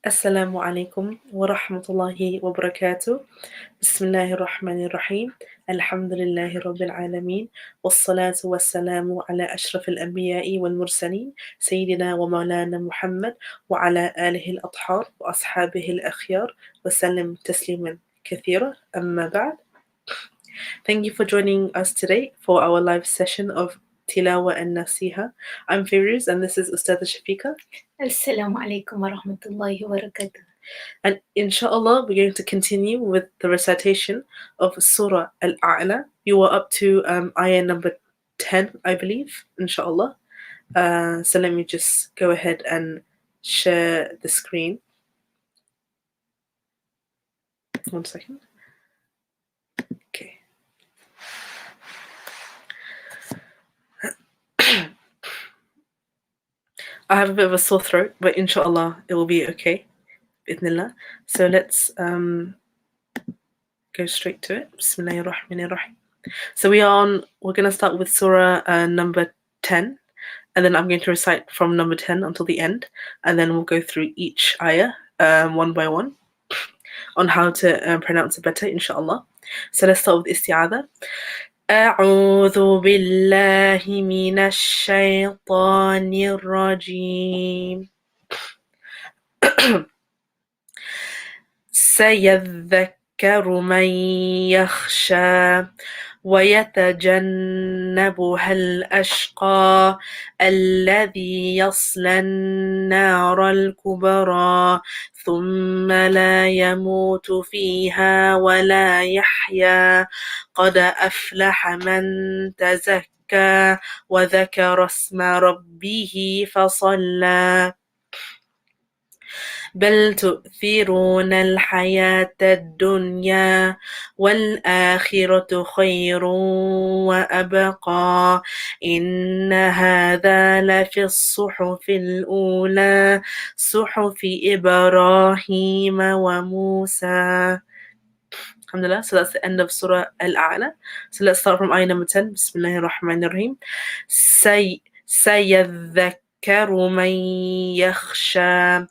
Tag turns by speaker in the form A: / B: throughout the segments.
A: Assalamu alaikum wa rahmatullahi wa barakatuh. Bismillahir Rahmanir Rahim. Alhamdulillahi Rabbil Alameen. Wassalatu wassalamu ala ashraf al-anbiya'i wal mursaleen. Sayyidina wa maulana Muhammad wa ala alihi al-athhar wa ashabihi al-akhyar. Wa sallim tasliman kathira. Amma ba'd. Thank you for joining us today for our live session of Tilawah Nasihah. I'm Fairuz and this is Ustazah Shafiqah.
B: Assalamu alaikum wa rahmatullahi wa barakatuh.
A: And inshallah, we're going to continue with the recitation of Surah Al-A'la. You are up to ayah number 10, I believe, inshallah. So let me just go ahead and share the screen. 1 second. Okay. I have a bit of a sore throat, but inshallah, it will be okay. Bidnillah. So let's go straight to it. Bismillahirrahmanirrahim. So we're going to start with Surah number 10, and then I'm going to recite from number 10 until the end, and then we'll go through each ayah one by one on how to pronounce it better, inshallah. So let's start with isti'adha. أعوذ بالله من الشيطان الرجيم. سيذكر من يخشى ويتجنبها الأشقى الذي يصلى النار الكبرى ثم لا يموت فيها ولا يحيا قد أفلح من تزكى وذكر اسم ربه فصلى بل تؤثرون الحياة الدنيا والآخرة خير وأبقى إن هذا لفي الصحف الأولى صحف إبراهيم وموسى. Alhamdulillah, so that's the end of Surah Al-A'la. So let's start from ayah number 10. Bismillahirrahmanirrahim. سيذكر من يخشى.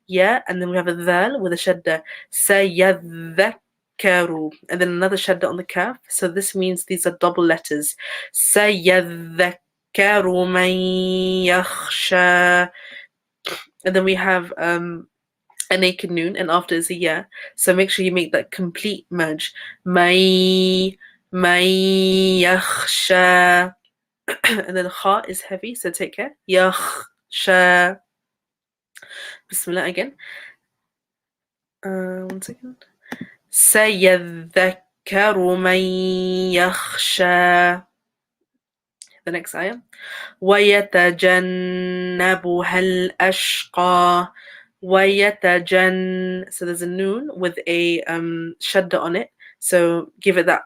A: Ya, and then we have a dhal with a shadda. Sayadhakkaru. And then another shadda on the kaf. So this means these are double letters. Sayadhakkaru man yakhsha. And then we have a naked noon, and after is a ya. So make sure you make that complete merge. Man yakhsha. And then kha is heavy, so take care. Yakhsha. Bismillah again. 1 second. سيذكر من يخشى. The next ayah. ويتجنبها الأشقى. So there's a noon with a shadda on it. So give it that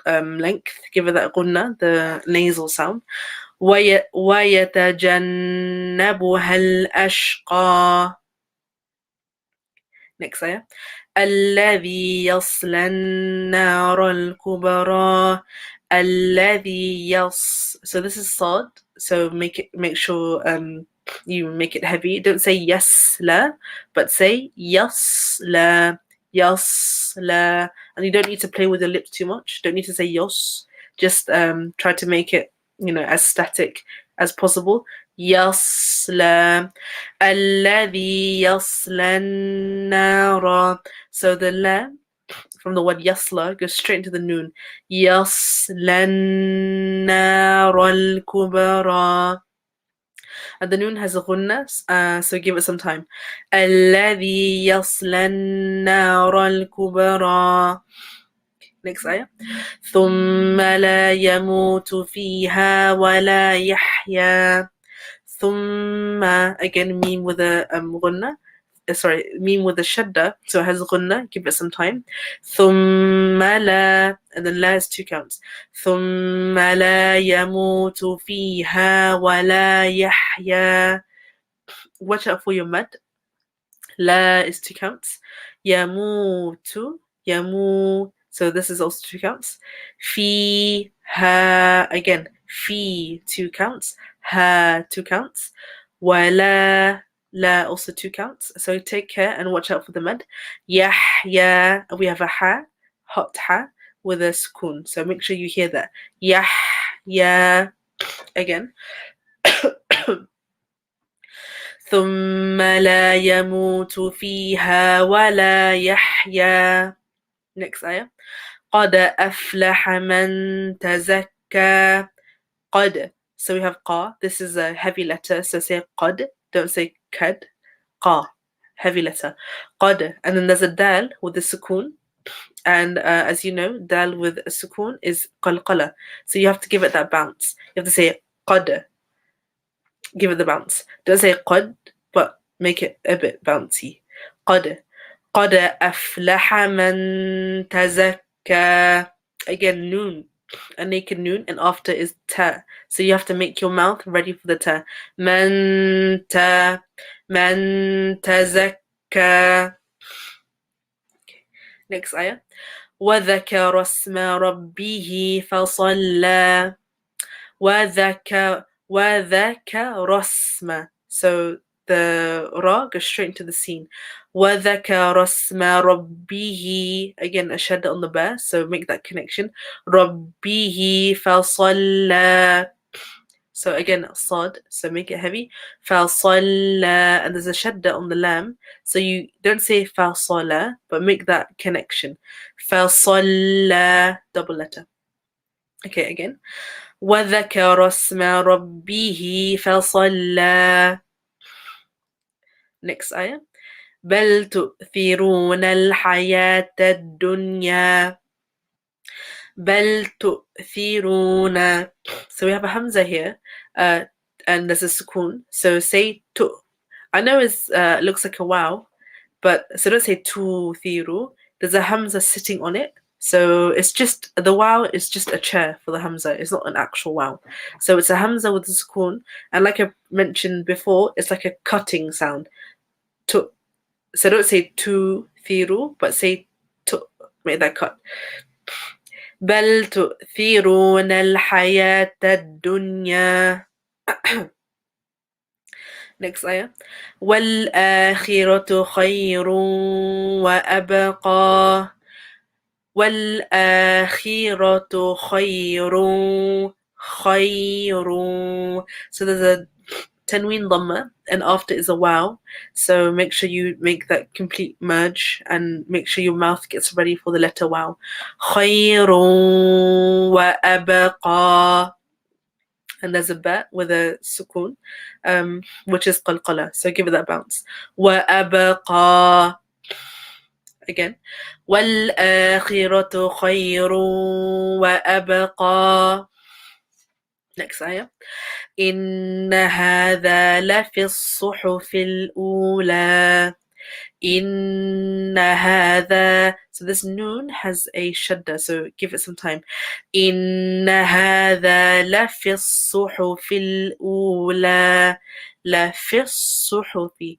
A: length. Give it that gunna, the nasal sound. ويتجنبها الأشقى. Next ayah. الذي يصلى النار الكبرى. So this is sad. So make sure you make it heavy. Don't say yasla, but say yasla. Yasla. And you don't need to play with your lips too much. Don't need to say yos. Just try to make it, as static as possible. يصلى الذي يصلى النار. So the la from the word yasla goes straight into the noon. يصلى النار الكبرى. And the noon has a ghunna, so give it some time. الذي يصلى النار الكبرى. Next ayah. ثم لا يموت فيها ولا يحيا. Thumma, again, meme with a ghunna. Meme with a shadda, so it has ghunna. Give it some time. Thumma la, and then la is 2 counts. Thumma la yamutu fiha wa la yahya. Watch out for your mad. La is 2 counts. Yamutu, yamu. So this is also 2 counts. Fiha, again, fi 2 counts. Ha 2 counts. Wala La also 2 counts. So take care and watch out for the mad. Yahya, we have a ha, hot ha, with a sukoon. So make sure you hear that. Yahya. Again. ثم لا يموت فيها ولا يحيا. Next ayah. قد أفلح من تزكى. قد. So we have qa. This is a heavy letter. So say قد. Don't say kad. qa. Heavy letter. قد. And then there's a dal with the sukoon. And as you know, dal with a sukoon is qalqala. So you have to give it that bounce. You have to say qad. Give it the bounce. Don't say qad, but make it a bit bouncy. قد. قد أفلح من تزكى. Again, noon. A naked noon, and after is ta. So you have to make your mouth ready for the ta. Man tazakka. Next ayah. وذكر اسم ربه فصلى. وذكر اسم. So the ra goes straight into the scene. وذكر اسم ربه. Again, a shadda on the ba, so make that connection. ربه فصلى. So again, sad, so make it heavy. فصلى, and there's a shadda on the lam, so you don't say فصلى, but make that connection. فصلى, double letter. Okay, again. وذكر اسم ربه فصلى. Next ayah. بل تؤثرون الحياة الدنيا. بل تؤثرون. So we have a hamza here, and there's a sukoon. So say tu. I know it looks like a wow, but so don't say tu'thiru. There's a hamza sitting on it. So it's just, the wow is just a chair for the hamza. It's not an actual wow. So it's a hamza with a sukoon. And like I mentioned before, it's like a cutting sound. Tu. So don't say tu thiru, but say tu. Make that cut. بل تؤثرون الحياة الدنيا. Next ayah. والآخرة خير وأبقى. والآخرة خير. So there's a tanween dhamma, and after is a wow. So make sure you make that complete merge and make sure your mouth gets ready for the letter wow. خير وأبقى. And there's a ba with a sukoon, which is qalqala. So give it that bounce. وأبقى. Again. والآخرة خير وأبقى. Next ayah. إن هذا لفي الصحف الأولى. إن هذا. So this noon has a shadda, so give it some time. إن هذا لفي الصحف الأولى. لفي الصحف.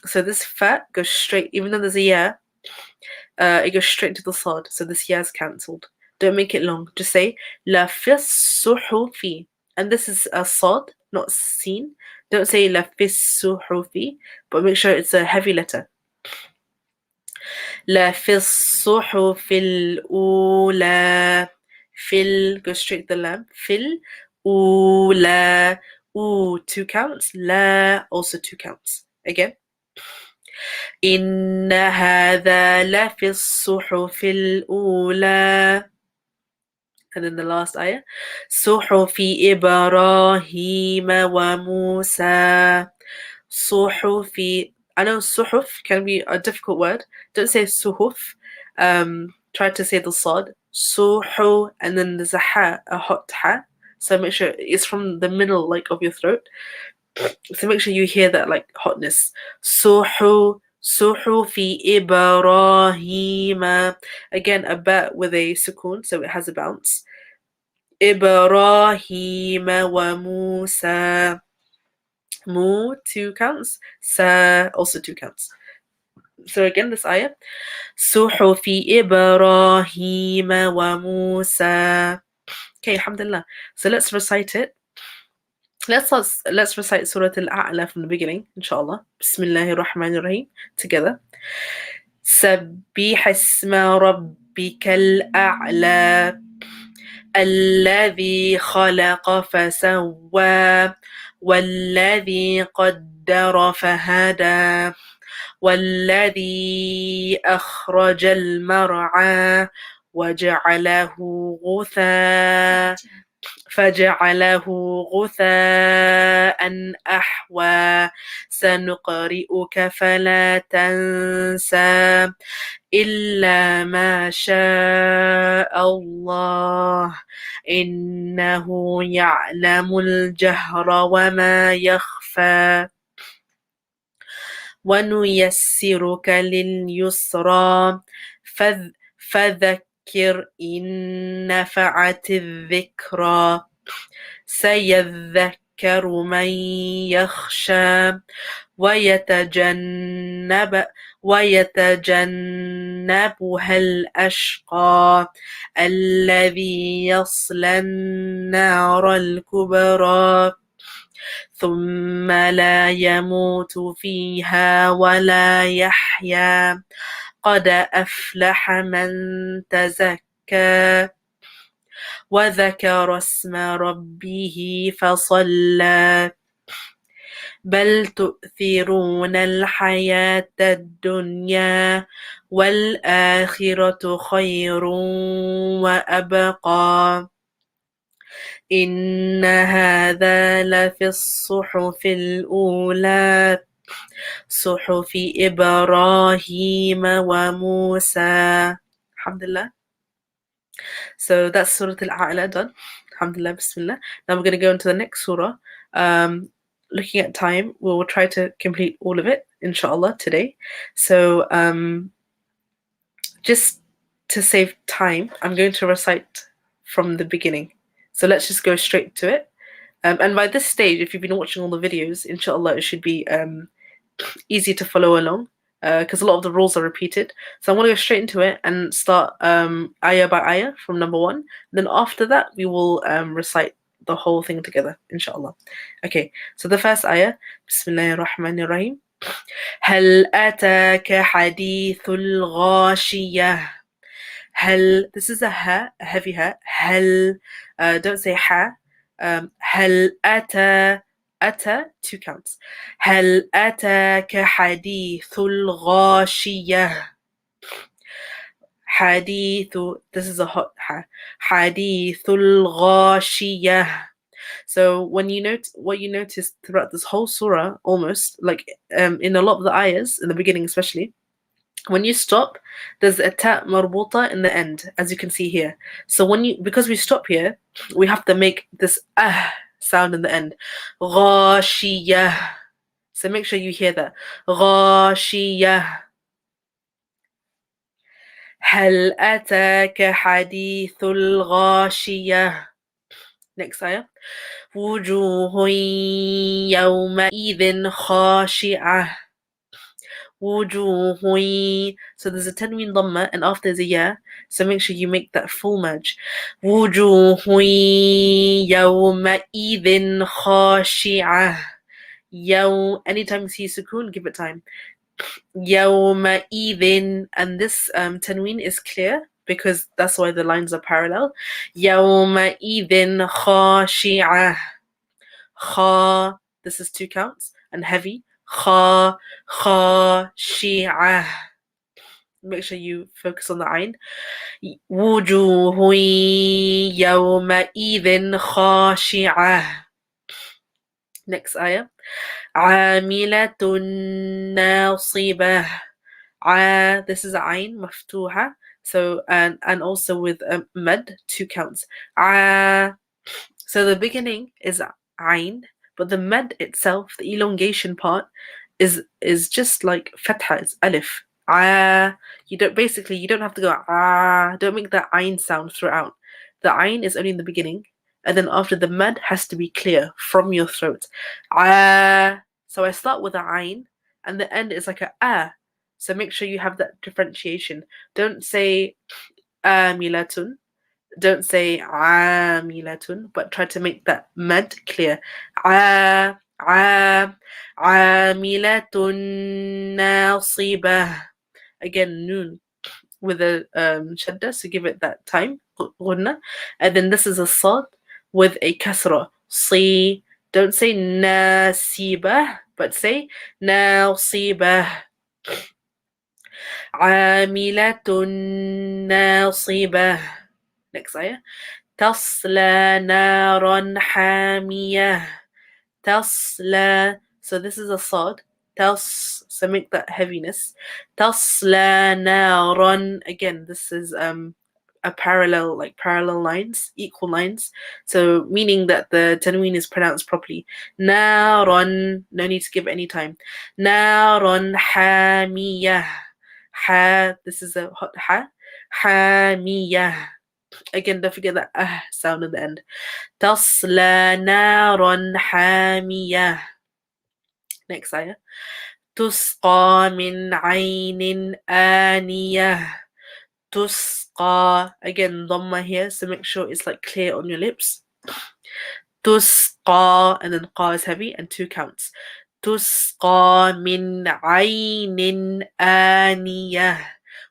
A: So this fa goes straight, even though there's a ya, it goes straight to the sad. So this ya is cancelled. Don't make it long. Just say لفي الصحف. And this is a sad, not seen. Don't say لفي الصحف, but make sure it's a heavy letter. لفي الصحف الأولى. Fil, go straight to the lam. Fil ula. Ooh, 2 counts. La, also 2 counts. Again. إن هذا لفي الصحف الأولى. And then the last ayah. صحف إبراهيم وموسى. صحف. I know suhuf can be a difficult word. Don't say suhuf. Try to say the sad. Suhu, and then there's a ha, a hot ha. So make sure it's from the middle, like, of your throat. So make sure you hear that, like, hotness. Suhu fi Ibrahima. Again, a ba with a sukoon, so it has a bounce. Ibrahima wa Musa. Mu, 2 counts. Sa, also 2 counts. So again, this ayah. صحف إبراهيم وموسى. Okay, alhamdulillah. So let's recite it. let's recite Surah Al-A'la from the beginning, inshallah. Bismillahir Rahmanir Rahim. Together. سبح اسم ربك الأعلى الذي خلق فسوى والذي قدر فهدى والذي أخرج المرعى وجعله غثاء فجعله غثاء أحوى سنقرئك فلا تنسى إلا ما شاء الله إنه يعلم الجهر وما يخفى ونيسرك لليسرى فذكر إن نفعت الذكرى سيذكر من يخشى ويتجنبها الأشقى الذي يصلى النار الكبرى ثم لا يموت فيها ولا يحيا قد أفلح من تزكى وذكر اسم ربه فصلى بل تؤثرون الحياة الدنيا والآخرة خير وأبقى إن هذا لفي الصحف الأولى صحف إبراهيم وموسى. Alhamdulillah. So that's Surah Al-A'la done. Alhamdulillah, Bismillah. Now we're going to go into the next surah. Looking at time, we will try to complete all of it, inshallah, today. So just to save time, I'm going to recite from the beginning. So let's just go straight to it. And by this stage, if you've been watching all the videos, inshallah, it should be easy to follow along because a lot of the rules are repeated. So I'm going to go straight into it and start ayah by ayah from number 1. Then after that, we will recite the whole thing together, inshallah. Okay, so the first ayah, Bismillahir Rahmanir Rahim. هل أتاك حديث الغاشية. هل, this is a ha, a heavy ha. هل, don't say ha. هل أتى, 2 counts. هل أتاك حديث الغاشية. حديث, this is a hot ha. حديث الغاشية. So what you notice throughout this whole surah, almost like in a lot of the ayahs, in the beginning especially, when you stop, there's a ta marbuta in the end, as you can see here. So because we stop here, we have to make this sound in the end. غاشية. So make sure you hear that. غاشية. هل أتاك حديث الغاشية. Next ayah. وجوه يومئذ خاشعة. وجوه. So there's a tanween dhamma and after there's a ya. So make sure you make that full merge. وجوه يومئذ خاشعة. Anytime you see sukoon, give it time. يومئذ, and this tanween is clear because that's why the lines are parallel. يومئذ خاشعة. خا, this is 2 counts and heavy. خاشعة. Make sure you focus on the ayn. وجوه يومئذ خاشعة. Next ayah. عاملة ناصبة. This is ayn maftuha. So and also with mad, 2 counts. So the beginning is ayn, but the mad itself, the elongation part, is just like fatha, it's alif. You don't have to go don't make that ayn sound throughout. The ayn is only in the beginning, and then after the mad has to be clear from your throat. So I start with the ayn, and the end is like a. So make sure you have that differentiation. Don't say amilatun. don't say عاملة, but try to make that mad clear. عاملة ناصبة. Again, noon with a shadda, so give it that time, غنة. And then this is a sad with a kasra. صي. Don't say ناسبة, but say ناصبة. عاملة ناصبة. Next ayah. تصلى نارا حامية. تصلى. So this is a sad. So make that heaviness. تصلى نارا. Again, this is a parallel, like parallel lines, equal lines. So meaning that the tanween is pronounced properly. نارا. No need to give any time. نارا حامية. Ha. This is a hot ha. حامية. Again, don't forget that sound at the end. تصلى نارا حامية. Next ayah. تسقى من عين آنية. تسقى. Again, dhamma here, so make sure it's like clear on your lips. تسقى, and then qa is heavy, and 2 counts. تسقى من عين آنية.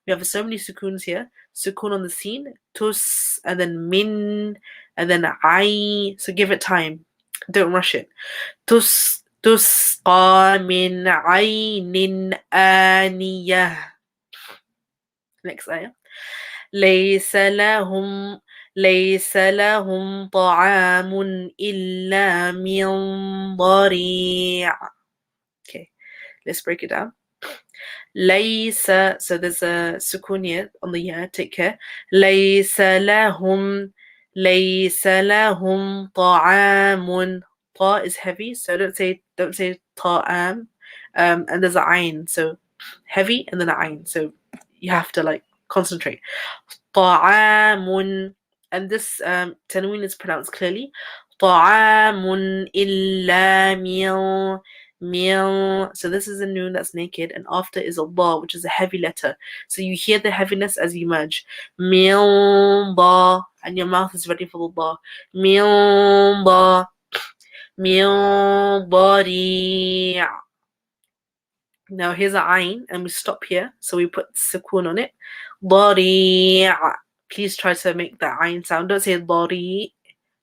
A: We have so many sukoons here. Sukoon on the scene, tus, and then min, and then ay. So give it time. Don't rush it. تسقى من عين آنية. Next ayah. ليس لهم طعام إلا من ضريع. Okay, let's break it down. Laysa, so there's a sukoon here on the ya, take care. Laysa lahum ta'amun. Ta is heavy, so don't say ta'am. And there's a ayn, so heavy and then a ayn, so you have to like concentrate. Ta'amun, and this tanween is pronounced clearly. Ta'amun illa min. So this is a noon that's naked, and after is a ba, which is a heavy letter. So you hear the heaviness as you merge. Min ba, and your mouth is ready for the ba. Min ba. Min bari'. Now here's a ayn, and we stop here, so we put sukoon on it. Bari'. Please try to make the ayn sound. Don't say bari',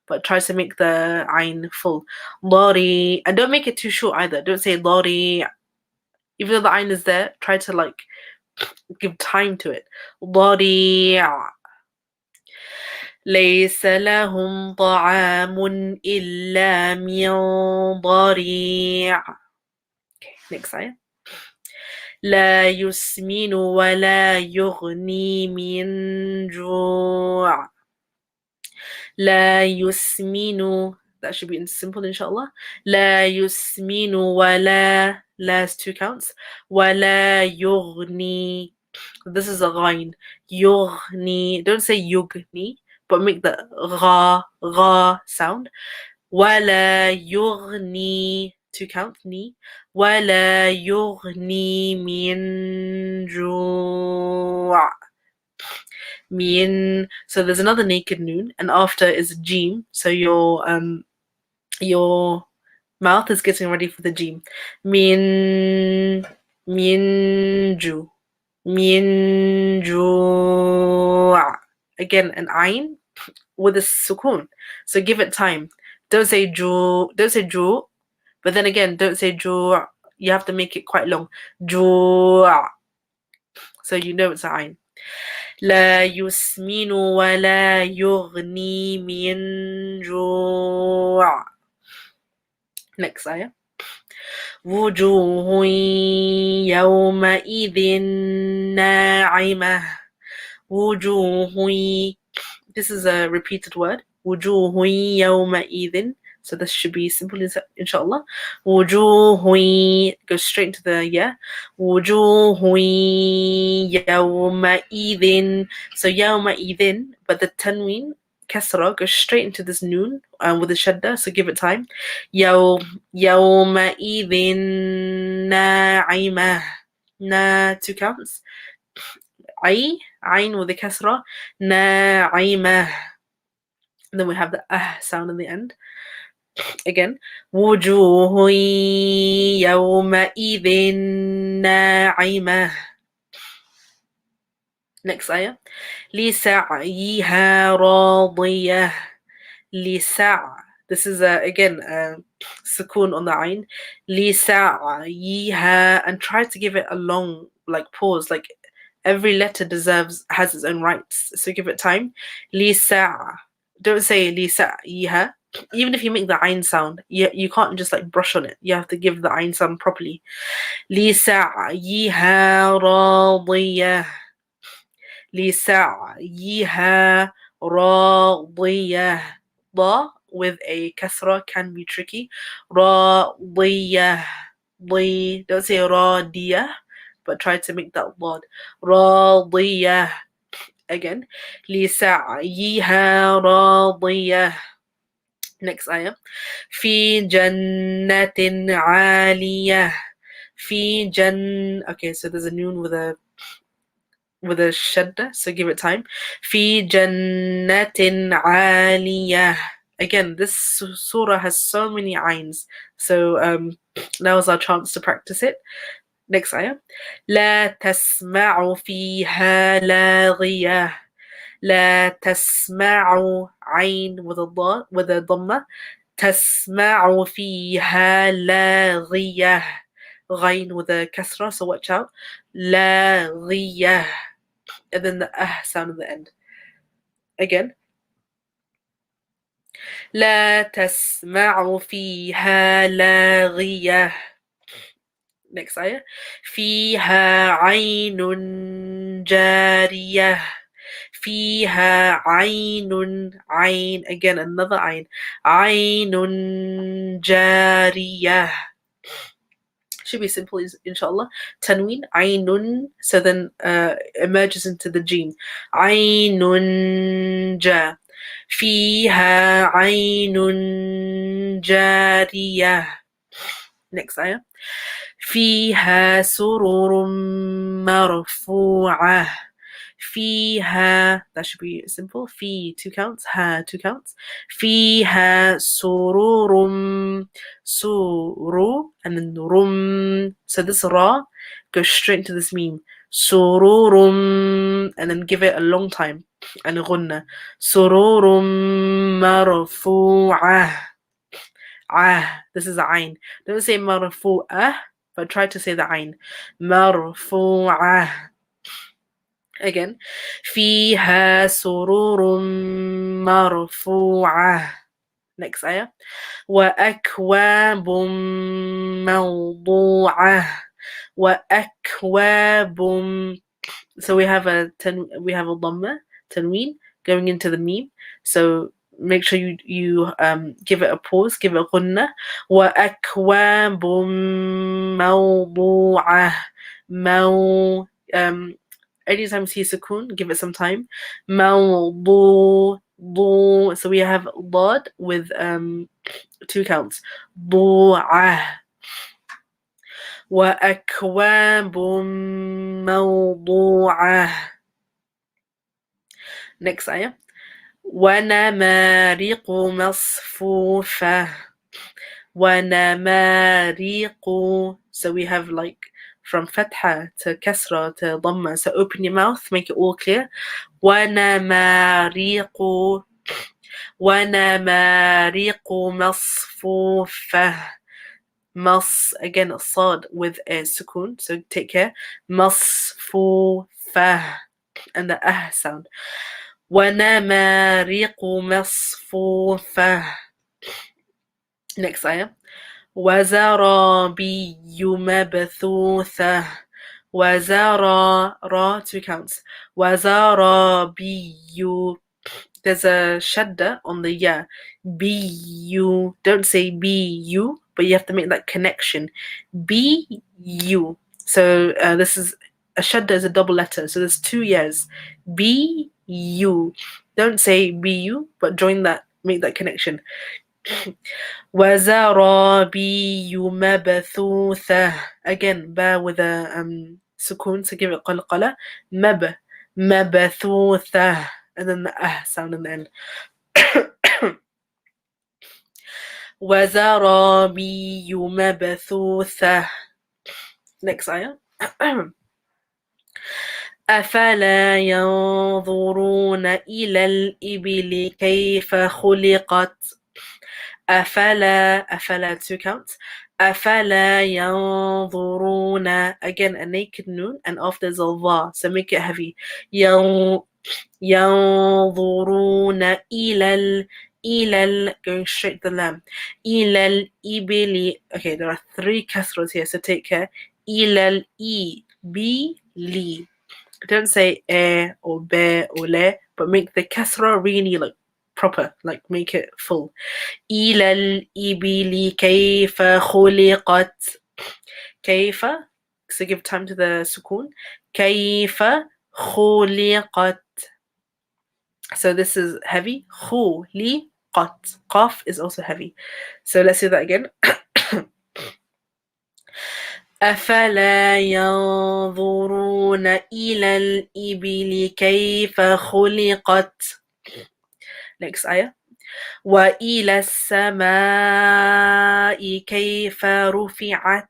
A: but try to make the ayn full. Bari'. And don't make it too short either. Don't say bari'. Even though the ayn is there, try to like give time to it. Bari'. ليس لهم طعام إلا من ضريع. Okay, next ayah. لا يسمن ولا يغني من جوع. لا يسمن. That should be simple, inshallah. لا يسمن ولا. Last 2 counts. ولا يغني. This is a ghain. يغني. Don't say yugni, but make the gha sound. ولا يغني. 2 counts. Ni. ولا يغني من جوع. Min. So there's another naked noon, and after is jim. So your mouth is getting ready for the jim. Min ju. Min ju. Again, an ayn with a sukoon. So give it time. Don't say ju. Don't say ju. But then again, don't say ju. You have to make it quite long. Ju. So you know it's an ayn. لا يسمن ولا يغني من جوع. Next ayah. وجوه يومئذ ناعمة. وجوه. This is a repeated word. وجوه يومئذ. So this should be simple, inshallah. وجوه. Go straight into the yeah. وجوه يومئذ. So يومئذ, but the tanween kasra goes straight into this noon with the shadda, so give it time. يومئذ ناعمة. Na, 2 counts. Ayn with the kasra. ناعمة. And then we have the sound in the end. Again, وجوه يومئذ ناعمة. Next ayah. لسعيها راضية. لسع. This is again sukoon on the ayn. لسعيها, and try to give it a long like pause. Like every letter has its own rights, so give it time. لسع. Don't say لسعيها. Even if you make the ayn sound, you can't just like brush on it. You have to give the ayn sound properly. لسعيها راضية. لسعيها راضية. ضا with a kasra can be tricky. راضية. ضي. Don't say راضية, but try to make that ضاد. راضية. Again. لسعيها راضية. Next ayah. في جنة عالية. في okay, so there's a noon with a shadda, so give it time. في جنة عالية. Again, this surah has so many ayns, so now is our chance to practice it. Next ayah. لا تسمع فيها لاغية. لا تسمع. عين with a ضمة. تسمع فيها لاغية. غين with a kasra, so watch out. لاغية. And then the sound at the end. Again. لا تسمع فيها لاغية. Next ayah. فيها عين جارية. فيها عين. Again, another عين. عين جارية. Should be simple, inshallah. Tanween, aynun, so then emerges into the jeen. Aynun ja. Fiha aynun jariyah. Next ayah. Fiha sururun marfu'ah. Fiha, that should be simple. Fi, 2 counts. Ha, 2 counts. Fiha sururum. Suru, and then rum. So this ra goes straight into this meme. Sururum, and then give it a long time. And ghunna. Sururum marfu'ah. This is the ayn. Don't say marfu'ah, but try to say the ayn. Marfu'ah. Again. فيها سرور مرفوعة. Next ayah. وأكواب موضوعة. وأكواب. So we have a dhamma, tanween, going into the meme. So make sure you give it a pause, give it a ghunna. وأكواب موضوعة. Anytime you see sukoon, give it some time. موضوع. So we have dad with 2 counts. ضوعة. وأكواب موضوعة. Next ayah. ونمارق مصفوفة. ونمارق. So we have like from fatha to kasra to dhamma. So open your mouth, make it all clear. ونمارق. ونمارق مصفوفة. Again, sad with a sukoon, so take care. مصفوفة. And the sound. ونمارق مصفوفة. Next ayah. وزرابي مبثوثة. ra, 2 counts. وزرابي. There's a shadda on the ya. Bu. Don't say bu, but you have to make that connection. Bu. So this is a shadda is a double letter, so there's 2 years. Bu. Don't say bu, but join that, make that connection. وزرابي مبثوثة. Again, ba with a sukoon, so give it qalqala. مبثوثة. And then the sound in the end. وزرابي مبثوثة. Next ayah. أفلا ينظرون إلى الإبل كيف خلقت. أفلا two counts. أفلا ينظرون, again a naked noon and after there's a va, so make it heavy. ينظرون إلى going straight to the lamb. إلى الإبل. Okay, there are 3 kasras here, so take care. إلى الإبل. Don't say or be or le, but make the kasra really like proper, like make it full. إلى الإبل كيف خلقت. كيف, so give time to the sukun. كيف خلقت. So this is heavy. خلقت. Qaf is also heavy. So let's do that again. أفلا ينظرون إلى الإبل كيف خلقت. Next ayah. وإلى السماء كيف رفعت.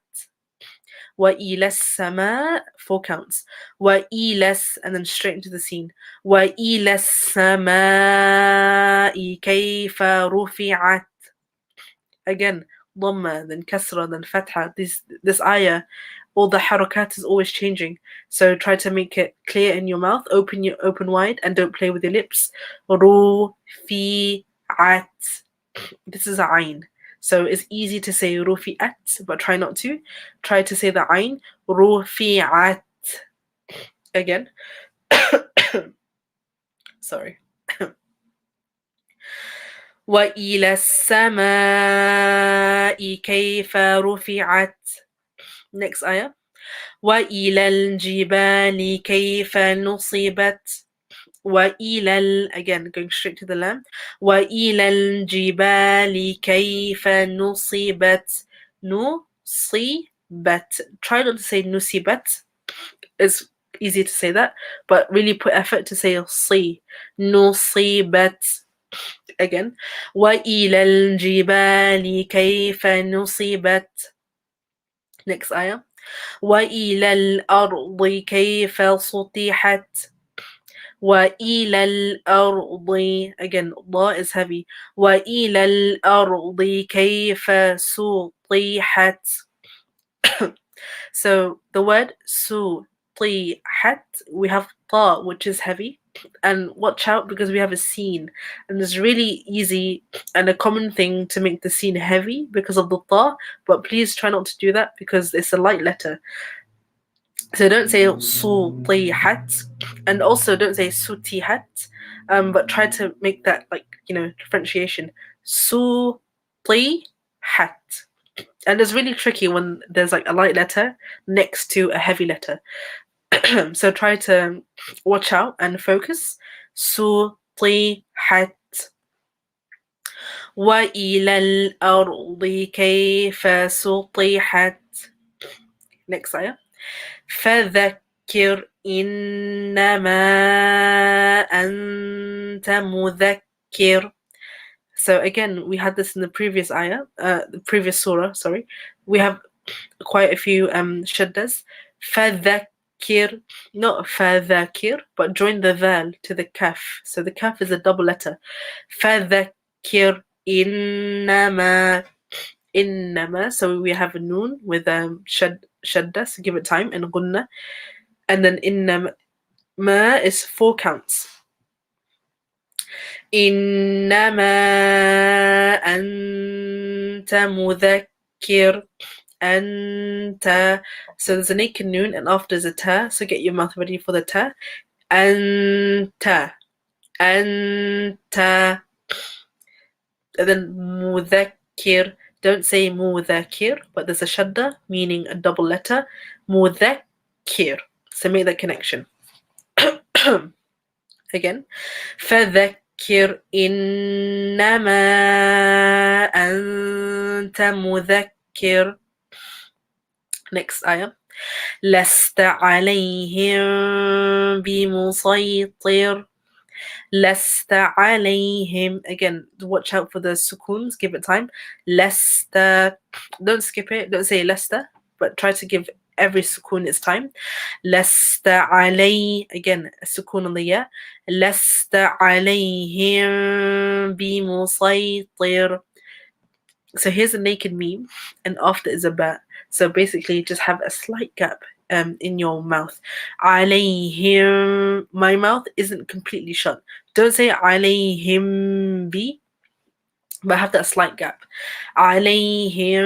A: وإلى السماء 4 counts. وإلى and then straight into the scene. وإلى السماء كيف رفعت. Again, dhamma, then kasra, then fatha. This ayah, all the harakat is always changing. So try to make it clear in your mouth, open wide, and don't play with your lips. Rufi'at. This is a ayn. So it's easy to say rufi'at, but try not to. Try to say the ayn. Rufi'at. Again. Sorry. وإلى السماء كيف رفعت. Next ayah. وإلى الجبال كيف نصبت. وإلى again going straight to the lamb. وإلى الجبال كيف نصبت. نصبت. Try not to say نصبت. It's easy to say that, but really put effort to say si. نصبت. Again. وإلى الجبال كيف نصبت. Next ayah. وإلى الأرض كيف سطحت. وإلى الأرض. Again, ضاء is heavy. وإلى الأرض كيف سطحت. So the word سطحت, we have ta, which is heavy. And watch out because we have a scene, and it's really easy and a common thing to make the scene heavy because of the ta, but please try not to do that because it's a light letter. So don't say sutihat, and also don't say sutihat, but try to make that differentiation. Sutihat. And it's really tricky when there's like a light letter next to a heavy letter. So try to watch out and focus. سطحت. وإلى الأرض كيف سطحت. Next ayah. فذكر إنما أنت مذكر. So again, we had this in the previous ayah, the previous surah, sorry. We have quite a few shaddas. فذكر. Not فذكر, but join the val to the kaf. So the kaf is a double letter. فذكر إنما. So we have a noon with shadda, so give it time, and gunna. And then innama is 4 counts. إنما أنت مذكر. Anta. So there's a naked noon and after there's a ta, so get your mouth ready for the ta. Anta. Anta. And then mudhakkir. Don't say mudhakkir, but there's a shadda meaning a double letter. Mudhakkir. So make that connection. Again. فذكر إنما أنت مذكر. Next ayah. لست عليهم بمسيطر. لست عليهم. Again, watch out for the sukoons, give it time. لست, don't skip it, don't say لست, but try to give every sukoon its time. لست علي, again, a sukoon on the ya. لست عليهم بمسيطر. So here's a naked meme, and after is a ba. So basically, just have a slight gap in your mouth. عليهم, my mouth isn't completely shut. Don't say عليهم bi, but have that slight gap. عليهم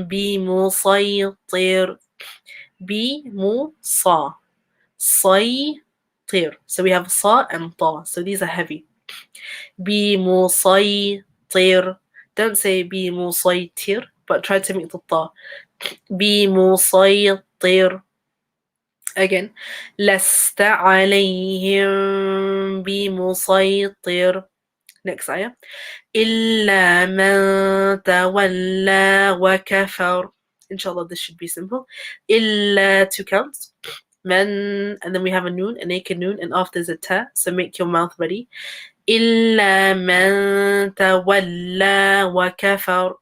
A: بمسيطر. بمصا. صيطر. So we have sa and ta. So these are heavy. بمسيطر. Don't say بمسيطر, but try to make the ta. بمسيطر. Again. لست عليهم بمسيطر. Next ayah. إلا من تولى وكفر. Inshallah, this should be simple. إلا, 2 counts. من, and then we have a noon, a naked noon, and after there's a ta, so make your mouth ready. إلا من تولى وكفر.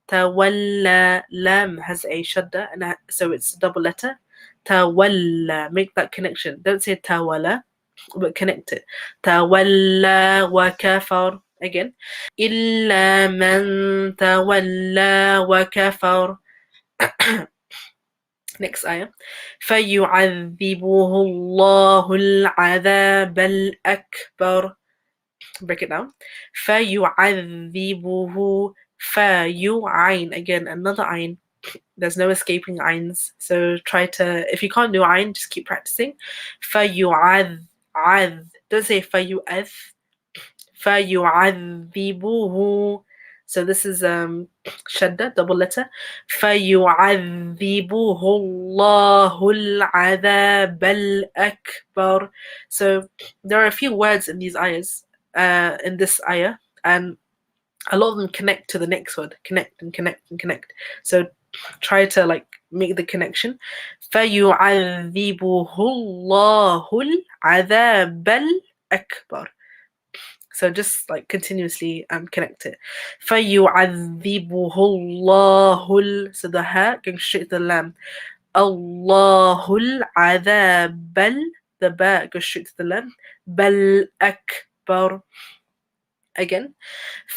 A: تولى, lam has a shadda, and so it's double letter. تولى, make that connection. Don't say tawala, but connect it. تولى وكفر. Again. إلا من تولى وكفر. Next ayah. فيعذبه الله العذاب الأكبر. Break it down. فيعذبه. فيعين. Again, another ayn. There's no escaping ayns. So try to, if you can't do ayn, just keep practicing. فيعذ. Don't say فيعذ. فيعذبه. So this is shadda, double letter. فيعذبه الله العذاب الأكبر. So there are a few words in these ayahs, in this ayah, and a lot of them connect to the next word. Connect and connect and connect. So try to like make the connection. فيعذبه الله العذاب الأكبر. So just like continuously connect it. فَيُعَذِّبُهُ اللَّهُ. So the ha going straight to the lam. Allahul adhabal. The ba goes straight to the lam. Bal akbar. Again.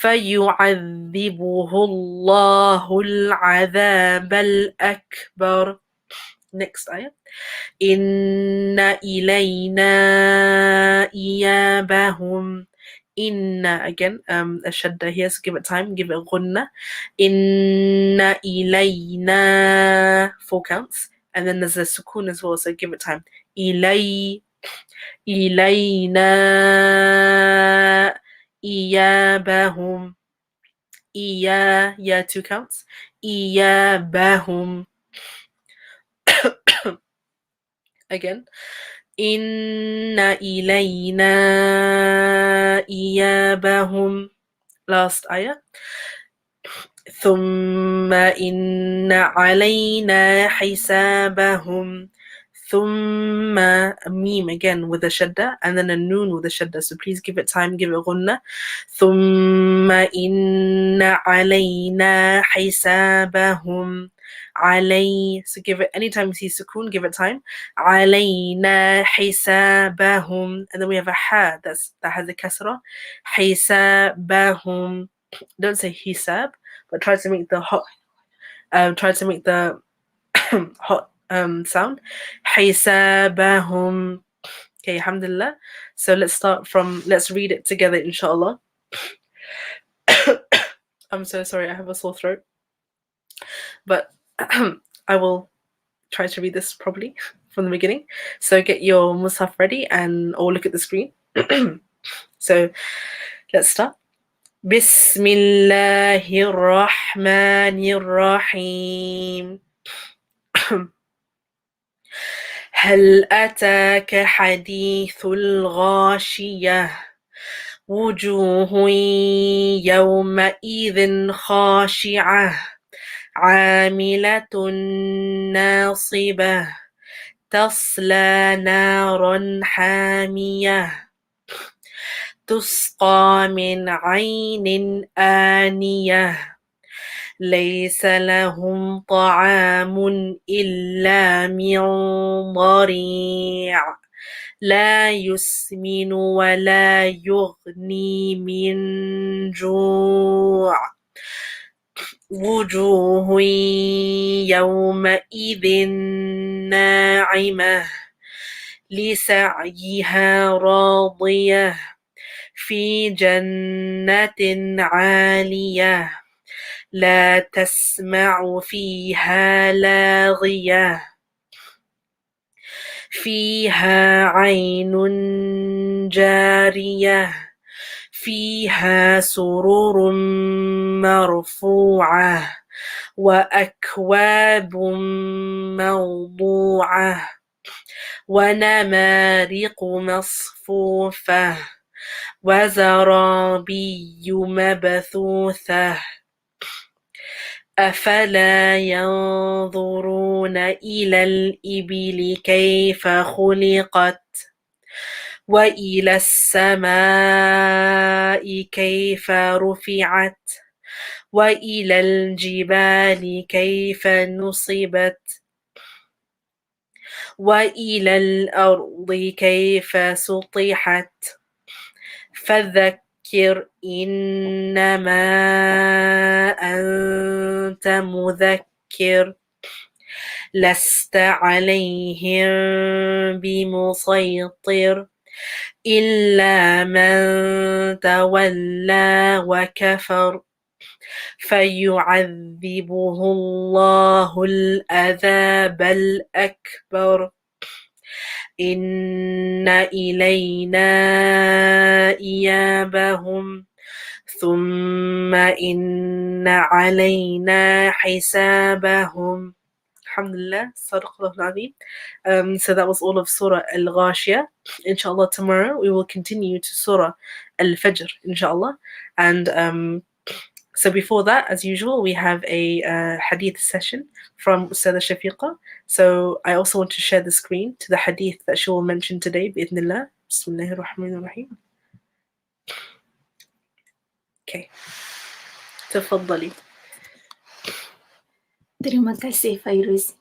A: فَيُعَذِّبُهُ اللَّهُ الْعَذَابَ الْأَكْبَرَ. Next ayah. Inna ilayna iyabahum. Inna, again, a shadda here, so give it time, give it a ghunna. Inna ilayna, 4 counts, and then there's a sukoon as well, so give it time. Ilayna iyabahum. Ya, 2 counts. Iyabahum. Again. Inna ilayna iyabahum. Last ayah. ثم إن علينا حسابهم. ثم, a meme again with a shadda, and then a noon with a shadda. So please give it time, give it ghunna. ثم إن علينا حسابهم. علي, so give it, anytime you see sukoon, give it time. علينا حسابهم. And then we have a ha that has a kasra. حسابهم. Don't say hisab, but try to make the hot, hot sound. حسابهم. Okay, alhamdulillah. So let's read it together, inshallah. I'm so sorry, I have a sore throat. But I will try to read this properly from the beginning. So get your mushaf ready or look at the screen. So let's start. Bismillahir Rahmanir Rahim. هل أتاك حديث الغاشية وجوه يومئذ خاشعة عاملة ناصبة تصلى نارا حامية. تسقى من عين آنية ليس لهم طعام إلا من ضريع لا يسمن ولا يغني من جوع وجوه يومئذ ناعمة لسعيها راضية في جنة عالية لا تسمع فيها لاغية فيها عين جارية فيها سرر مرفوعة وأكواب موضوعة ونمارق مصفوفة وزرابي مبثوثة أفلا ينظرون إلى الإبل كيف خلقت وإلى السماء كيف رفعت وإلى الجبال كيف نصبت وإلى الأرض كيف سطحت فذكر إنما أنت مذكر لست عليهم بمسيطر إلا من تولى وكفر فيعذبه الله العذاب الأكبر إن إلينا إيابهم ثم إن علينا حسابهم. Alhamdulillah, Sadaqallahu al-Azim. So that was all of Surah Al-Ghashiyah. Inshallah, tomorrow we will continue to Surah Al-Fajr, inshallah. And so before that, as usual, we have a hadith session from Ustazah Shafiqah. So I also want to share the screen to the hadith that she will mention today, bi'idhnillah. Bismillahir Rahmanir Rahim. Okay. Tafaddali.
B: Terima kasih Fairuz.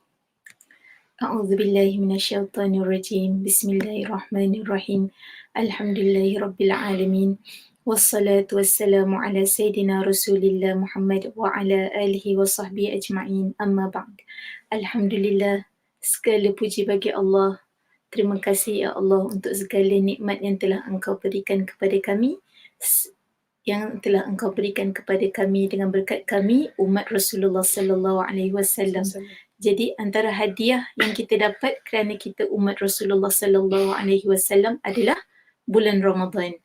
B: A'udzubillahi minasyaitonirrajim. Bismillahirrahmanirrahim. Alhamdulillahi rabbil alamin. Wassalatu wassalamu ala sayyidina Rasulillah Muhammad wa ala alihi wa sahbihi ajma'in. Amma ba'd. Alhamdulillah, segala puji bagi Allah. Terima kasih ya Allah untuk segala nikmat yang telah Engkau berikan kepada kami, dengan berkat kami umat Rasulullah sallallahu alaihi wasallam. Jadi antara hadiah yang kita dapat kerana kita umat Rasulullah sallallahu alaihi wasallam adalah bulan Ramadan.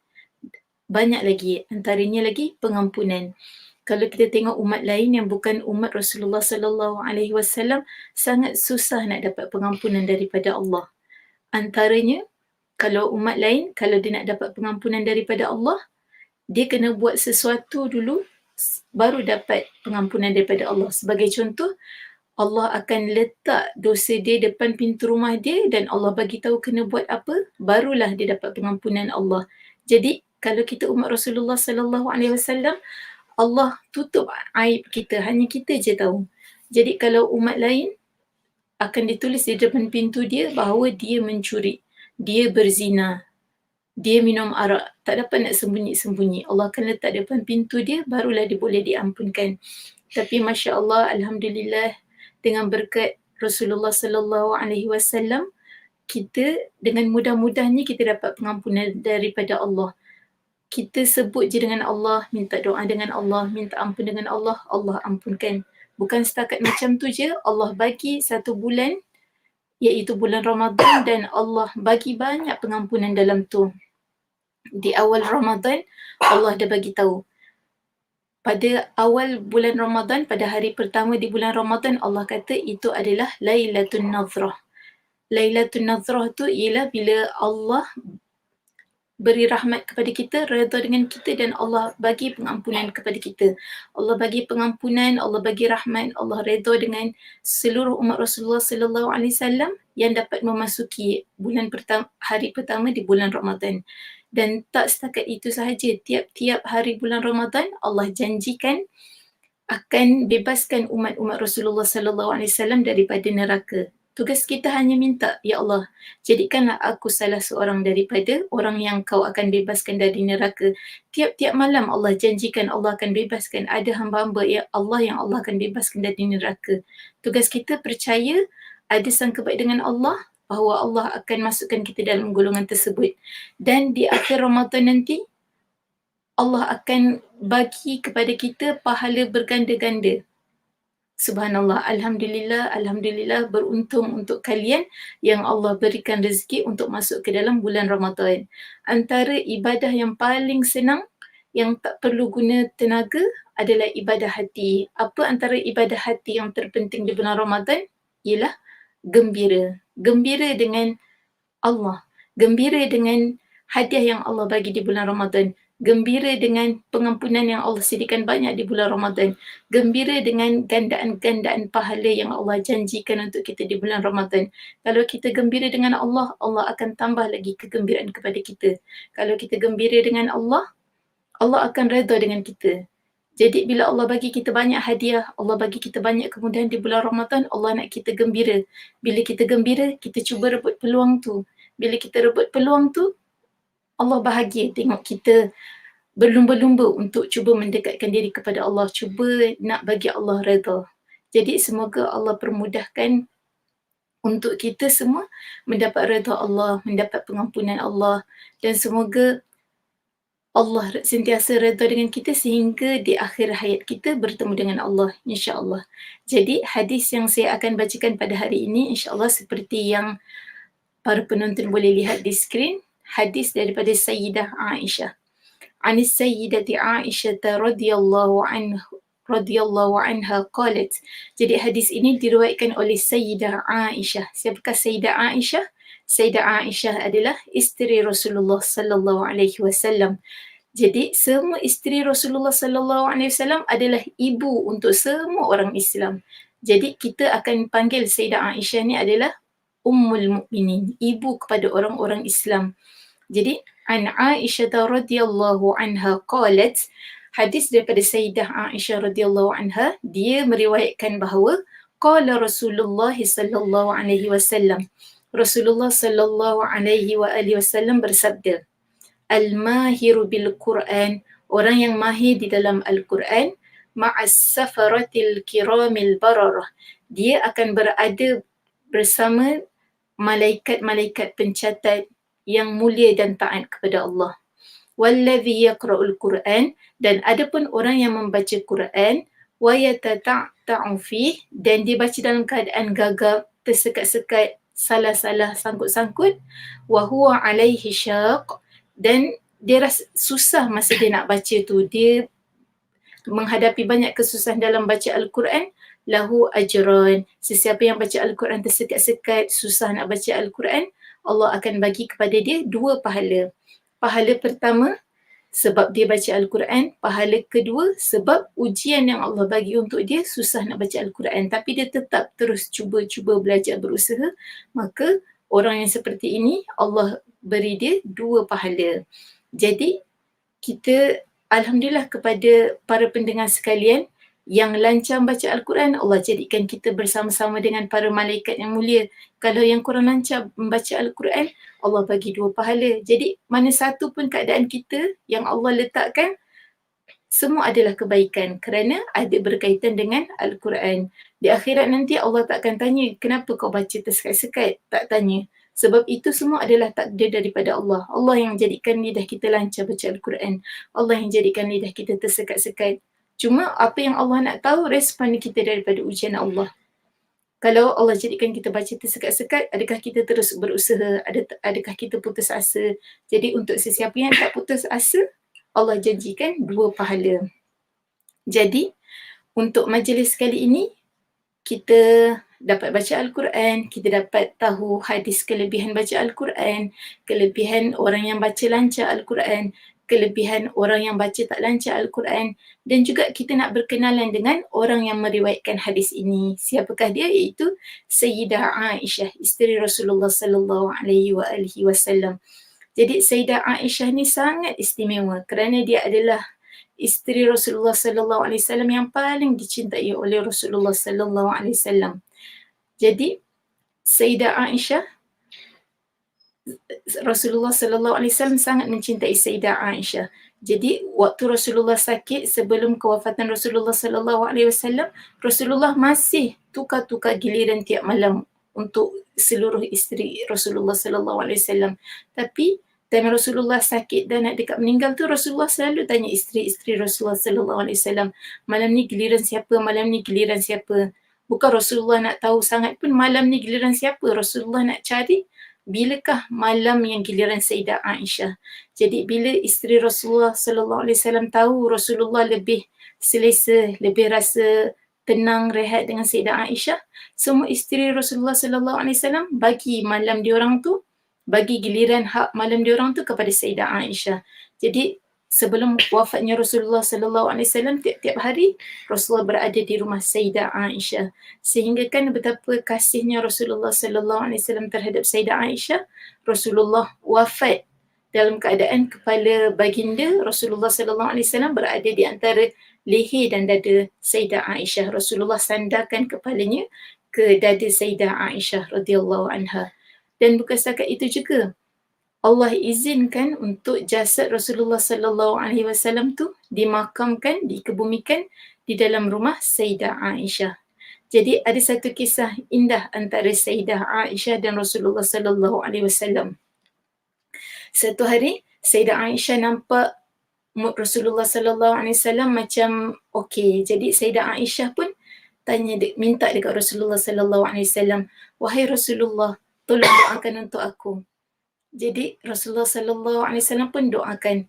B: Banyak lagi, antaranya lagi pengampunan. Kalau kita tengok umat lain yang bukan umat Rasulullah sallallahu alaihi wasallam, sangat susah nak dapat pengampunan daripada Allah. Antaranya, kalau umat lain, kalau dia nak dapat pengampunan daripada Allah, dia kena buat sesuatu dulu baru dapat pengampunan daripada Allah. Sebagai contoh, Allah akan letak dosa dia depan pintu rumah dia dan Allah bagi tahu kena buat apa, barulah dia dapat pengampunan Allah. Jadi kalau kita umat Rasulullah sallallahu alaihi wasallam, Allah tutup aib kita, hanya kita je tahu. Jadi kalau umat lain akan ditulis di depan pintu dia bahawa dia mencuri, dia berzina, dia minum arak, tak dapat nak sembunyi-sembunyi. Allah akan letak depan pintu dia, barulah dia boleh diampunkan. Tapi Masya Allah, Alhamdulillah, dengan berkat Rasulullah sallallahu alaihi wasallam, kita dengan mudah-mudahnya kita dapat pengampunan daripada Allah. Kita sebut je dengan Allah, minta doa dengan Allah, minta ampun dengan Allah, Allah ampunkan. Bukan setakat macam tu je, Allah bagi satu bulan, iaitu bulan Ramadan, dan Allah bagi banyak pengampunan dalam tu. Di awal Ramadan, Allah dah bagi tahu. Pada awal bulan Ramadan, pada hari pertama di bulan Ramadan, Allah kata itu adalah Lailatul Nazrah. Lailatul Nazrah tu ialah bila Allah beri rahmat kepada kita, redha dengan kita, dan Allah bagi pengampunan kepada kita. Allah bagi pengampunan, Allah bagi rahmat, Allah redha dengan seluruh umat Rasulullah sallallahu alaihi wasallam yang dapat memasuki hari pertama di bulan Ramadan. Dan tak setakat itu sahaja, tiap-tiap hari bulan Ramadan Allah janjikan akan bebaskan umat-umat Rasulullah sallallahu alaihi wasallam daripada neraka. Tugas kita hanya minta, ya Allah, jadikanlah aku salah seorang daripada orang yang kau akan bebaskan dari neraka. Tiap-tiap malam Allah janjikan Allah akan bebaskan. Ada hamba-hamba ya Allah yang Allah akan bebaskan dari neraka. Tugas kita percaya, ada sangka baik dengan Allah, bahawa Allah akan masukkan kita dalam golongan tersebut. Dan di akhir Ramadan nanti, Allah akan bagi kepada kita pahala berganda-ganda. Subhanallah, Alhamdulillah, Alhamdulillah, beruntung untuk kalian yang Allah berikan rezeki untuk masuk ke dalam bulan Ramadan. Antara ibadah yang paling senang, yang tak perlu guna tenaga adalah ibadah hati. Apa antara ibadah hati yang terpenting di bulan Ramadan? Ialah gembira. Gembira dengan Allah. Gembira dengan hadiah yang Allah bagi di bulan Ramadan. Gembira dengan pengampunan yang Allah sediakan banyak di bulan Ramadan. Gembira dengan gandaan-gandaan pahala yang Allah janjikan untuk kita di bulan Ramadan. Kalau kita gembira dengan Allah, Allah akan tambah lagi kegembiraan kepada kita. Kalau kita gembira dengan Allah, Allah akan redha dengan kita. Jadi bila Allah bagi kita banyak hadiah, Allah bagi kita banyak kemudahan di bulan Ramadan, Allah nak kita gembira. Bila kita gembira, kita cuba rebut peluang tu. Bila kita rebut peluang tu, Allah bahagia tengok kita berlumba-lumba untuk cuba mendekatkan diri kepada Allah, cuba nak bagi Allah redha. Jadi semoga Allah permudahkan untuk kita semua mendapat redha Allah, mendapat pengampunan Allah, dan semoga Allah sentiasa redha dengan kita sehingga di akhir hayat kita bertemu dengan Allah, insya-Allah. Jadi hadis yang saya akan bacakan pada hari ini, insya-Allah seperti yang para penonton boleh lihat di skrin, hadis daripada Sayyidah Aisyah. Anis Sayyidati Aisyah radhiyallahu anha qalat. Jadi hadis ini diriwayatkan oleh Sayyidah Aisyah. Siapakah Sayyidah Aisyah? Sayyidah Aisyah adalah isteri Rasulullah sallallahu alaihi wasallam. Jadi semua isteri Rasulullah sallallahu alaihi wasallam adalah ibu untuk semua orang Islam. Jadi kita akan panggil Sayyidah Aisyah ni adalah Ummul Mukminin, ibu kepada orang-orang Islam. Jadi an Aisyah radhiyallahu anha qalat, hadis daripada Sayyidah Aisyah radhiyallahu anha, dia meriwayatkan bahawa qala Rasulullah sallallahu alaihi wasallam, Rasulullah sallallahu alaihi wasallam bersabda, al-mahiru bil Quran, orang yang mahir di dalam Al-Quran, ma'as safaratil kiramil bararah, dia akan berada bersama malaikat-malaikat pencatat yang mulia dan taat kepada Allah. Wallazi yaqra'ul Quran, dan adapun orang yang membaca Quran, wa yatata'u fih, dan dia baca dalam keadaan gagap, tersekat-sekat, salah-salah, sangkut-sangkut, wa huwa alaihi syaq, dan dia rasa susah masa dia nak baca tu, dia menghadapi banyak kesusahan dalam baca Al-Quran, lahu ajran, sesiapa yang baca Al-Quran tersekat-sekat, susah nak baca Al-Quran, Allah akan bagi kepada dia 2 pahala. Pahala pertama sebab dia baca Al-Quran, pahala kedua sebab ujian yang Allah bagi untuk dia, susah nak baca Al-Quran tapi dia tetap terus cuba belajar, berusaha, maka orang yang seperti ini Allah beri dia 2 pahala. Jadi kita alhamdulillah kepada para pendengar sekalian yang lancar baca Al-Quran, Allah jadikan kita bersama-sama dengan para malaikat yang mulia. Kalau yang kurang lancar membaca Al-Quran, Allah bagi 2 pahala. Jadi mana satu pun keadaan kita yang Allah letakkan, semua adalah kebaikan kerana ada berkaitan dengan Al-Quran. Di akhirat nanti Allah tak akan tanya, kenapa kau baca tersekat-sekat? Tak tanya. Sebab itu semua adalah takdir daripada Allah. Allah yang jadikan lidah kita lancar baca Al-Quran. Allah yang jadikan lidah kita tersekat-sekat. Cuma apa yang Allah nak tahu, respon kita daripada ujian Allah. Kalau Allah jadikan kita baca tersekat-sekat, adakah kita terus berusaha? Adakah kita putus asa? Jadi untuk sesiapa yang tak putus asa, Allah janjikan 2 pahala. Jadi untuk majlis kali ini, kita dapat baca Al-Quran, kita dapat tahu hadis kelebihan baca Al-Quran, kelebihan orang yang baca lancar Al-Quran, kelebihan orang yang baca tak lancar Al-Quran, dan juga kita nak berkenalan dengan orang yang meriwayatkan hadis ini. Siapakah dia? Iaitu Sayyidah Aisyah, isteri Rasulullah sallallahu alaihi wasallam. Jadi Sayyidah Aisyah ni sangat istimewa kerana dia adalah isteri Rasulullah sallallahu alaihi wasallam yang paling dicintai oleh Rasulullah sallallahu alaihi wasallam. Jadi Sayyidah Aisyah, Rasulullah sallallahu alaihi wasallam sangat mencintai Sayyidah Aisyah. Jadi waktu Rasulullah sakit, sebelum kewafatan Rasulullah sallallahu alaihi wasallam, Rasulullah masih tukar-tukar giliran tiap malam untuk seluruh isteri Rasulullah sallallahu alaihi wasallam. Tapi time Rasulullah sakit dan nak dekat meninggal tu, Rasulullah selalu tanya isteri-isteri Rasulullah sallallahu alaihi wasallam, malam ni giliran siapa, malam ni giliran siapa. Bukan Rasulullah nak tahu sangat pun malam ni giliran siapa. Rasulullah nak cari bilakah malam yang giliran Sayyidah Aisyah. Jadi bila isteri Rasulullah sallallahu alaihi wasallam tahu Rasulullah lebih selesa, lebih rasa tenang, rehat dengan Sayyidah Aisyah, semua isteri Rasulullah sallallahu alaihi wasallam bagi malam diorang tu, bagi giliran hak malam diorang tu kepada Sayyidah Aisyah. Jadi sebelum wafatnya Rasulullah sallallahu alaihi wasallam, tiap-tiap hari Rasulullah berada di rumah Sayyidah Aisyah. Sehingga kan betapa kasihnya Rasulullah sallallahu alaihi wasallam terhadap Sayyidah Aisyah, Rasulullah wafat dalam keadaan kepala baginda Rasulullah sallallahu alaihi wasallam berada di antara leher dan dada Sayyidah Aisyah. Rasulullah sandarkan kepalanya ke dada Sayyidah Aisyah radhiyallahu anha. Dan bukan setakat itu juga, Allah izinkan untuk jasad Rasulullah sallallahu alaihi wasallam tu dimakamkan, dikebumikan di dalam rumah Sayyidah Aisyah. Jadi ada satu kisah indah antara Sayyidah Aisyah dan Rasulullah sallallahu alaihi wasallam. Satu hari Sayyidah Aisyah nampak mood Rasulullah sallallahu alaihi wasallam macam okey. Jadi Sayyidah Aisyah pun minta dekat Rasulullah sallallahu alaihi wasallam, "Wahai Rasulullah, tolong doakan untuk aku." Jadi Rasulullah sallallahu alaihi wasallam pun doakan,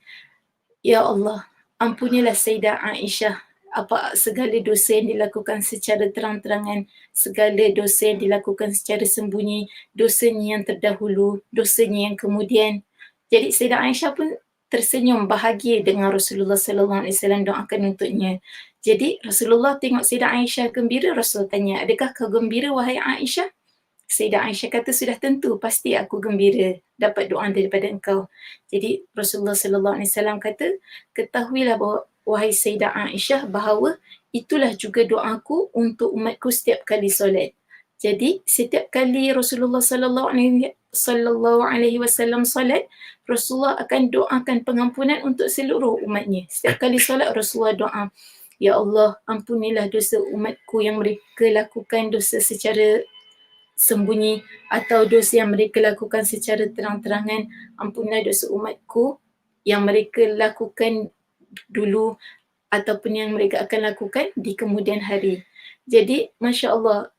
B: "Ya Allah, ampunilah Sayyidah Aisyah apa segala dosa yang dilakukan secara terang-terangan, segala dosa yang dilakukan secara sembunyi, dosanya yang terdahulu, dosanya yang kemudian." Jadi Sayyidah Aisyah pun tersenyum bahagia dengan Rasulullah sallallahu alaihi wasallam doakan untuknya. Jadi Rasulullah tengok Sayyidah Aisyah gembira, Rasul tanya, "Adakah kau gembira wahai Aisyah?" Sayyidah Aisyah kata, "Sudah tentu, pasti aku gembira dapat doa daripada engkau." Jadi Rasulullah sallallahu alaihi wasallam kata, "Ketahuilah bahawa wahai Sayyidah Aisyah bahawa itulah juga doaku untuk umatku setiap kali solat." Jadi setiap kali Rasulullah sallallahu alaihi wasallam solat, Rasulullah akan doakan pengampunan untuk seluruh umatnya. Setiap kali solat Rasulullah doa, "Ya Allah, ampunilah dosa umatku yang mereka lakukan dosa secara sembunyi atau dosa yang mereka lakukan secara terang-terangan. Ampunilah dosa umatku yang mereka lakukan dulu ataupun yang mereka akan lakukan di kemudian hari." Jadi Masya Allah,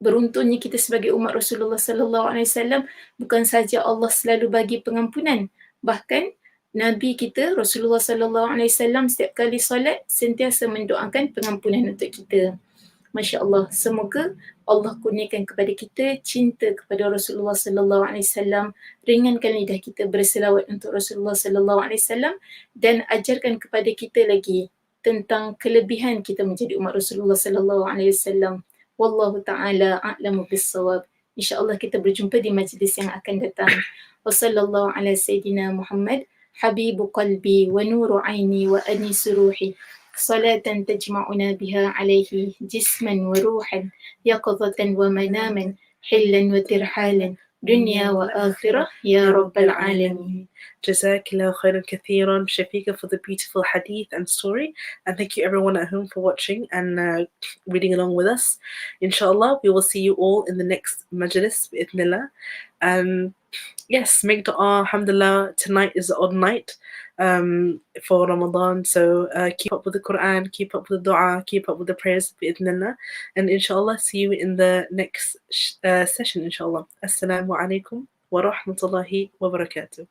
B: beruntungnya kita sebagai umat Rasulullah sallallahu alaihi wasallam, bukan saja Allah selalu bagi pengampunan, bahkan Nabi kita Rasulullah sallallahu alaihi wasallam setiap kali solat sentiasa mendoakan pengampunan untuk kita. Masya Allah, semoga Allah kurniakan kepada kita cinta kepada Rasulullah sallallahu alaihi wasallam, ringankan lidah kita berselawat untuk Rasulullah sallallahu alaihi wasallam, dan ajarkan kepada kita lagi tentang kelebihan kita menjadi umat Rasulullah sallallahu alaihi wasallam. Wallahu taala a'lamu bis-shawab. Insya-Allah kita berjumpa di majlis yang akan datang. Wassallallahu ala sayyidina Muhammad, habibu qalbi wa nuru aini wa anisu ruhi. صلاة تجمعنا بها عليه جسما وروحا يقظة ومناما حلا وترحالا دنيا وآخرة يا رب العالمين.
A: Jazakallah khairan kathiran, Shafiqah, for the beautiful hadith and story. And thank you everyone at home for watching and reading along with us. Inshallah, we will see you all in the next majlis, bi'idhnillah. And yes, make dua. Alhamdulillah, tonight is the odd night for Ramadan. So keep up with the Quran, keep up with the dua, keep up with the prayers, bi'idhnillah. And inshallah, see you in the next session, inshallah. Assalamu alaikum wa rahmatullahi wa barakatuh.